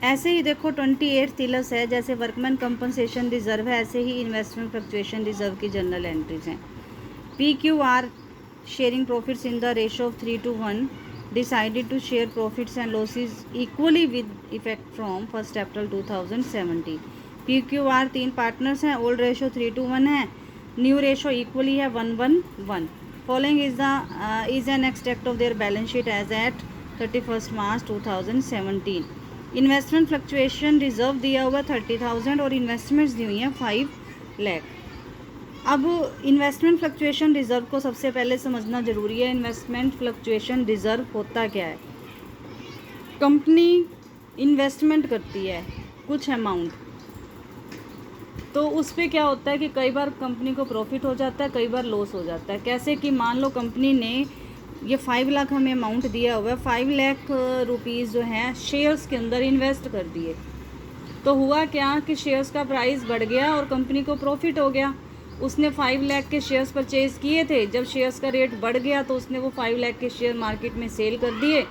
ऐसे ही देखो 28 तिलस है, जैसे वर्कमैन कंपनसेशन रिजर्व है, ऐसे ही इन्वेस्टमेंट फ्लक्चुएशन रिजर्व की जनरल एंट्रीज हैं। PQR sharing profits in the ratio of 3:1 decided to share profits and losses equally with effect from 1 April 2017। PQR 3 partners हैं, old ratio 3:1 है, न्यू रेशो इक्वली है 1:1। Following is an extract of their balance sheet as at 31 March 2017। Investment fluctuation reserve दिया हुआ 30,000 और investments दी हुई हैं 5 लाख। अब investment fluctuation reserve को सबसे पहले समझना ज़रूरी है। इन्वेस्टमेंट फ्लक्चुएशन रिजर्व होता क्या है? कंपनी इन्वेस्टमेंट करती है कुछ अमाउंट, तो उस पर क्या होता है कि कई बार कंपनी को प्रॉफिट हो जाता है, कई बार लॉस हो जाता है। कैसे कि मान लो कंपनी ने ये 5 लाख हमें अमाउंट दिया हुआ है, 5 लाख रुपीज़ जो हैं शेयर्स के अंदर इन्वेस्ट कर दिए, तो हुआ क्या कि शेयर्स का प्राइस बढ़ गया और कंपनी को प्रॉफिट हो गया। उसने 5 लाख के शेयर्स परचेज़ किए थे, जब शेयर्स का रेट बढ़ गया तो उसने वो 5 लाख के शेयर मार्केट में सेल कर दिए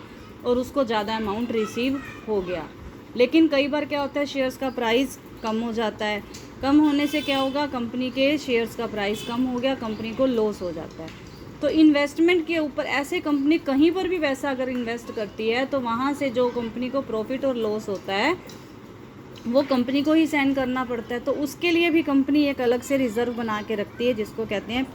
और उसको ज़्यादा अमाउंट रिसीव हो गया। लेकिन कई बार क्या होता है, शेयर्स का प्राइस कम हो जाता है, कम होने से क्या होगा, कंपनी के शेयर्स का प्राइस कम हो गया, कंपनी को लॉस हो जाता है। तो इन्वेस्टमेंट के ऊपर ऐसे कंपनी कहीं पर भी वैसा अगर इन्वेस्ट करती है तो वहाँ से जो कंपनी को प्रॉफिट और लॉस होता है वो कंपनी को ही सहन करना पड़ता है। तो उसके लिए भी कंपनी एक अलग से रिज़र्व बना के रखती है, जिसको कहते हैं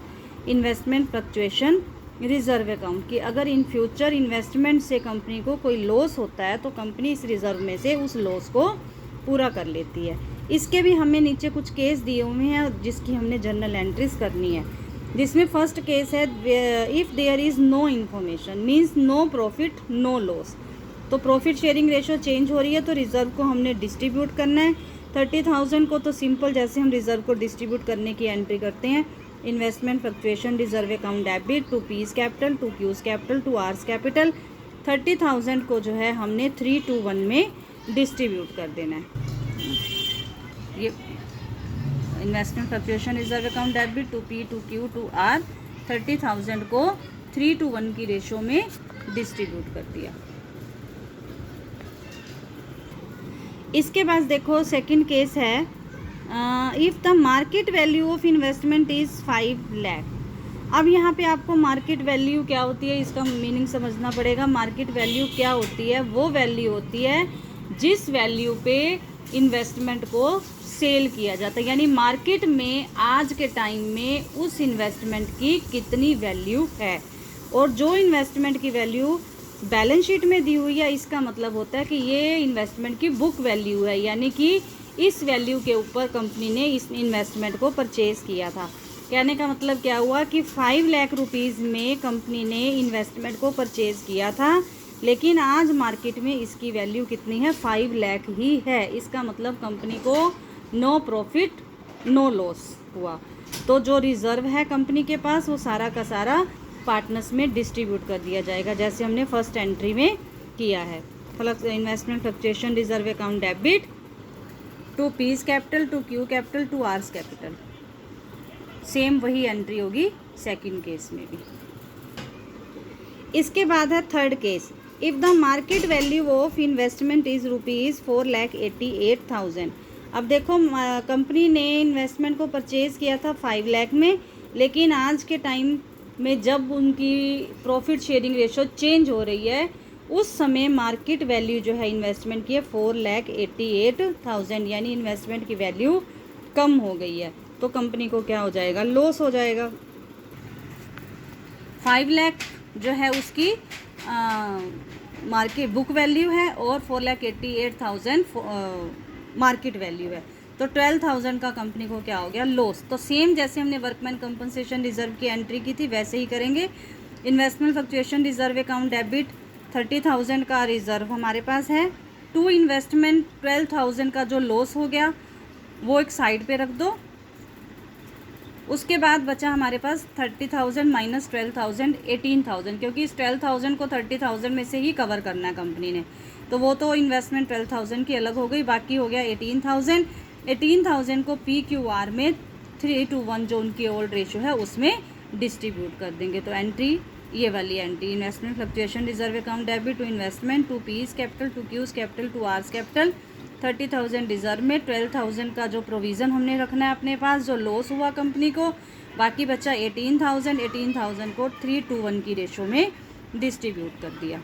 इन्वेस्टमेंट फ्लक्चुएशन रिज़र्व अकाउंट। कि अगर इन फ्यूचर इन्वेस्टमेंट से कंपनी को कोई लॉस होता है तो कंपनी इस रिज़र्व में से उस लॉस को पूरा कर लेती है। इसके भी हमें नीचे कुछ केस दिए हुए हैं जिसकी हमने जर्नल एंट्रीज करनी है, जिसमें फर्स्ट केस है if there is no information means no profit no loss. तो प्रॉफिट शेयरिंग रेशो चेंज हो रही है तो रिज़र्व को हमने डिस्ट्रीब्यूट करना है। 30,000 को तो सिंपल जैसे हम रिज़र्व को डिस्ट्रीब्यूट करने की एंट्री करते हैं, investment fluctuation reserve account debit to P's capital to Q's capital to R's capital. 30,000 को जो है हमने 3:1 में डिस्ट्रीब्यूट कर देना है। ये investment fluctuation reserve account debit to P to Q to R 30,000 को 3:1 की रेशो में डिस्ट्रीब्यूट कर दिया। इसके बाद देखो सेकंड केस है, if the market value of investment is 5 lakh. अब यहाँ पे आपको मार्केट वैल्यू क्या होती है इसका मीनिंग समझना पड़ेगा। मार्केट वैल्यू क्या होती है? वो वैल्यू होती है जिस वैल्यू पे इन्वेस्टमेंट को सेल किया जाता है, यानी मार्केट में आज के टाइम में उस इन्वेस्टमेंट की कितनी वैल्यू है। और जो इन्वेस्टमेंट की वैल्यू बैलेंस शीट में दी हुई है इसका मतलब होता है कि ये इन्वेस्टमेंट की बुक वैल्यू है, यानी कि इस वैल्यू के ऊपर कंपनी ने इस इन्वेस्टमेंट को परचेज़ किया था। कहने का मतलब क्या हुआ कि 5 लाख रुपीज़ में कंपनी ने इन्वेस्टमेंट को परचेज़ किया था, लेकिन आज मार्केट में इसकी वैल्यू कितनी है? 5 लाख ही है। इसका मतलब कंपनी को नो प्रॉफिट नो लॉस हुआ। तो जो रिज़र्व है कंपनी के पास वो सारा का सारा पार्टनर्स में डिस्ट्रीब्यूट कर दिया जाएगा, जैसे हमने फर्स्ट एंट्री में किया है। Investment fluctuation reserve account debit to P's capital to Q capital to R's capital. Same वही एंट्री होगी सेकंड केस में भी। इसके बाद है third case, if the market value of investment is ₹4,88,000। अब देखो कंपनी ने इन्वेस्टमेंट को परचेज़ किया था 5 लाख में, लेकिन आज के टाइम में जब उनकी प्रॉफिट शेयरिंग रेशो चेंज हो रही है उस समय मार्केट वैल्यू जो है इन्वेस्टमेंट की है 4,88,000, यानी इन्वेस्टमेंट की वैल्यू कम हो गई है। तो कंपनी को क्या हो जाएगा? लॉस हो जाएगा। 5 लाख जो है उसकी मार्केट बुक वैल्यू है और 4,88,000 मार्केट वैल्यू है, तो 12,000 का कंपनी को क्या हो गया? लॉस। तो सेम जैसे हमने वर्कमैन कंपनसेशन रिजर्व की एंट्री की थी वैसे ही करेंगे। Investment fluctuation reserve account debit 30,000 का रिजर्व हमारे पास है, टू इन्वेस्टमेंट 12,000 का जो लॉस हो गया वो एक साइड पे रख दो। उसके बाद बचा हमारे पास 30,000 माइनस 12,000 18,000, क्योंकि इस 12,000 को 30,000 में से ही कवर करना है कंपनी ने, तो वो तो इन्वेस्टमेंट 12,000 की अलग हो गई, बाकी हो गया 18,000। 18,000 को PQR में 3:1 जो उनकी ओल्ड रेशो है उसमें डिस्ट्रीब्यूट कर देंगे। तो एंट्री ये वाली entry, investment fluctuation reserve account debit to investment, to P's capital, to Q's capital, to R's capital, 30,000 reserve में, 12,000 का जो प्रोविज़न हमने रखना है अपने पास, जो लॉस हुआ कंपनी को, बाकी बचा 18,000 को 3:1 की रेशो में डिस्ट्रीब्यूट कर दिया।